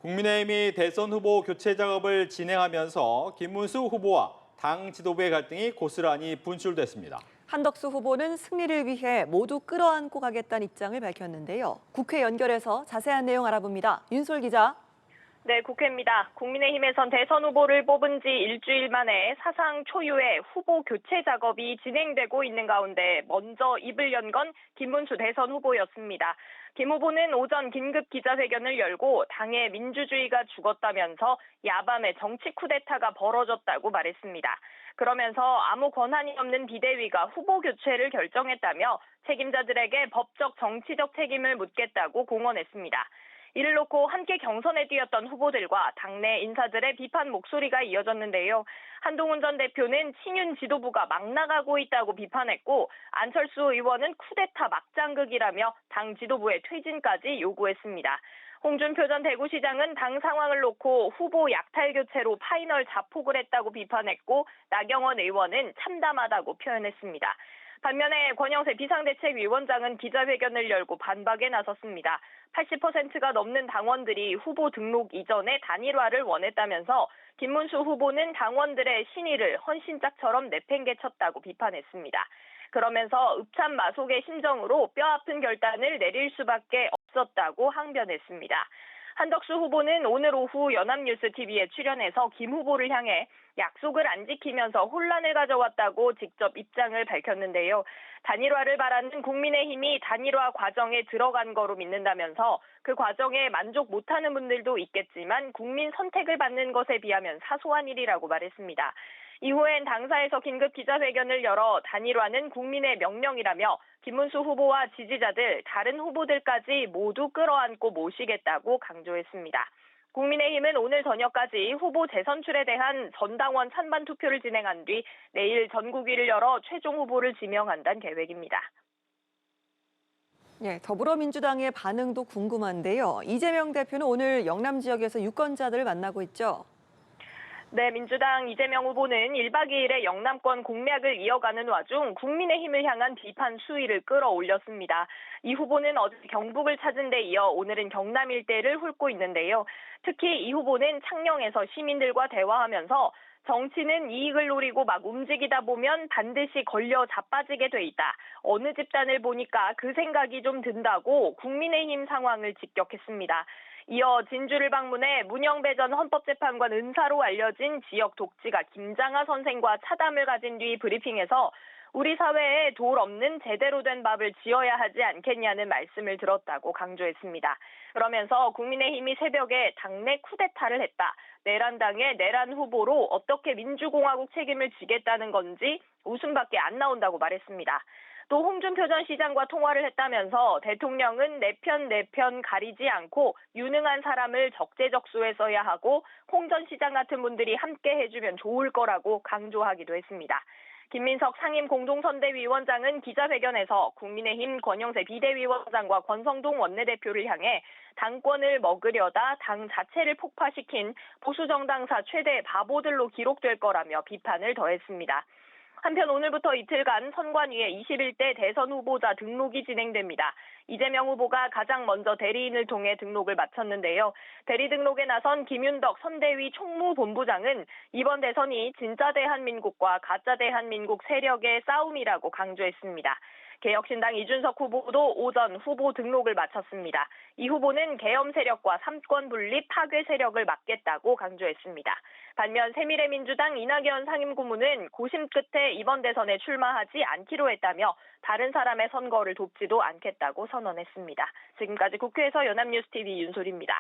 국민의힘이 대선 후보 교체 작업을 진행하면서 김문수 후보와 당 지도부의 갈등이 고스란히 분출됐습니다. 한덕수 후보는 승리를 위해 모두 끌어안고 가겠다는 입장을 밝혔는데요. 국회 연결해서 자세한 내용 알아봅니다. 윤솔 기자. 네, 국회입니다. 국민의힘에선 대선 후보를 뽑은 지 일주일 만에 사상 초유의 후보 교체 작업이 진행되고 있는 가운데 먼저 입을 연 건 김문수 대선 후보였습니다. 김 후보는 오전 긴급 기자회견을 열고 당의 민주주의가 죽었다면서 야밤에 정치 쿠데타가 벌어졌다고 말했습니다. 그러면서 아무 권한이 없는 비대위가 후보 교체를 결정했다며 책임자들에게 법적 정치적 책임을 묻겠다고 공언했습니다. 이를 놓고 함께 경선에 뛰었던 후보들과 당내 인사들의 비판 목소리가 이어졌는데요. 한동훈 전 대표는 친윤 지도부가 막 나가고 있다고 비판했고 안철수 의원은 쿠데타 막장극이라며 당 지도부의 퇴진까지 요구했습니다. 홍준표 전 대구시장은 당 상황을 놓고 후보 약탈 교체로 파이널 자폭을 했다고 비판했고 나경원 의원은 참담하다고 표현했습니다. 반면에 권영세 비상대책위원장은 기자회견을 열고 반박에 나섰습니다. 80%가 넘는 당원들이 후보 등록 이전에 단일화를 원했다면서 김문수 후보는 당원들의 신의를 헌신짝처럼 내팽개쳤다고 비판했습니다. 그러면서 읍참마속의 심정으로 뼈아픈 결단을 내릴 수밖에 없었다고 항변했습니다. 한덕수 후보는 오늘 오후 연합뉴스TV에 출연해서 김 후보를 향해 약속을 안 지키면서 혼란을 가져왔다고 직접 입장을 밝혔는데요. 단일화를 바라는 국민의힘이 단일화 과정에 들어간 거로 믿는다면서 그 과정에 만족 못하는 분들도 있겠지만 국민 선택을 받는 것에 비하면 사소한 일이라고 말했습니다. 이후엔 당사에서 긴급 기자회견을 열어 단일화는 국민의 명령이라며 김문수 후보와 지지자들, 다른 후보들까지 모두 끌어안고 모시겠다고 강조했습니다. 국민의힘은 오늘 저녁까지 후보 재선출에 대한 전당원 찬반 투표를 진행한 뒤 내일 전국위를 열어 최종 후보를 지명한다는 계획입니다. 네, 더불어민주당의 반응도 궁금한데요. 이재명 대표는 오늘 영남 지역에서 유권자들을 만나고 있죠. 네, 민주당 이재명 후보는 1박 2일의 영남권 공략을 이어가는 와중 국민의힘을 향한 비판 수위를 끌어올렸습니다. 이 후보는 어제 경북을 찾은 데 이어 오늘은 경남 일대를 훑고 있는데요. 특히 이 후보는 창녕에서 시민들과 대화하면서 정치는 이익을 노리고 막 움직이다 보면 반드시 걸려 자빠지게 돼 있다. 어느 집단을 보니까 그 생각이 좀 든다고 국민의힘 상황을 직격했습니다. 이어 진주를 방문해 문영배 전 헌법재판관 은사로 알려진 지역 독지가 김장하 선생과 차담을 가진 뒤 브리핑에서 우리 사회에 돌 없는 제대로 된 밥을 지어야 하지 않겠냐는 말씀을 들었다고 강조했습니다. 그러면서 국민의힘이 새벽에 당내 쿠데타를 했다. 내란당의 내란 후보로 어떻게 민주공화국 책임을 지겠다는 건지 웃음밖에 안 나온다고 말했습니다. 또 홍준표 전 시장과 통화를 했다면서 대통령은 내 편 가리지 않고 유능한 사람을 적재적소에 써야 하고 홍 전 시장 같은 분들이 함께 해주면 좋을 거라고 강조하기도 했습니다. 김민석 상임공동선대위원장은 기자회견에서 국민의힘 권영세 비대위원장과 권성동 원내대표를 향해 당권을 먹으려다 당 자체를 폭파시킨 보수정당사 최대 바보들로 기록될 거라며 비판을 더했습니다. 한편 오늘부터 이틀간 선관위의 21대 대선 후보자 등록이 진행됩니다. 이재명 후보가 가장 먼저 대리인을 통해 등록을 마쳤는데요. 대리 등록에 나선 김윤덕 선대위 총무본부장은 이번 대선이 진짜 대한민국과 가짜 대한민국 세력의 싸움이라고 강조했습니다. 개혁신당 이준석 후보도 오전 후보 등록을 마쳤습니다. 이 후보는 계엄 세력과 삼권 분립 파괴 세력을 막겠다고 강조했습니다. 반면 새미래민주당 이낙연 상임고문은 고심 끝에 이번 대선에 출마하지 않기로 했다며 다른 사람의 선거를 돕지도 않겠다고 선언했습니다. 지금까지 국회에서 연합뉴스TV 윤솔입니다.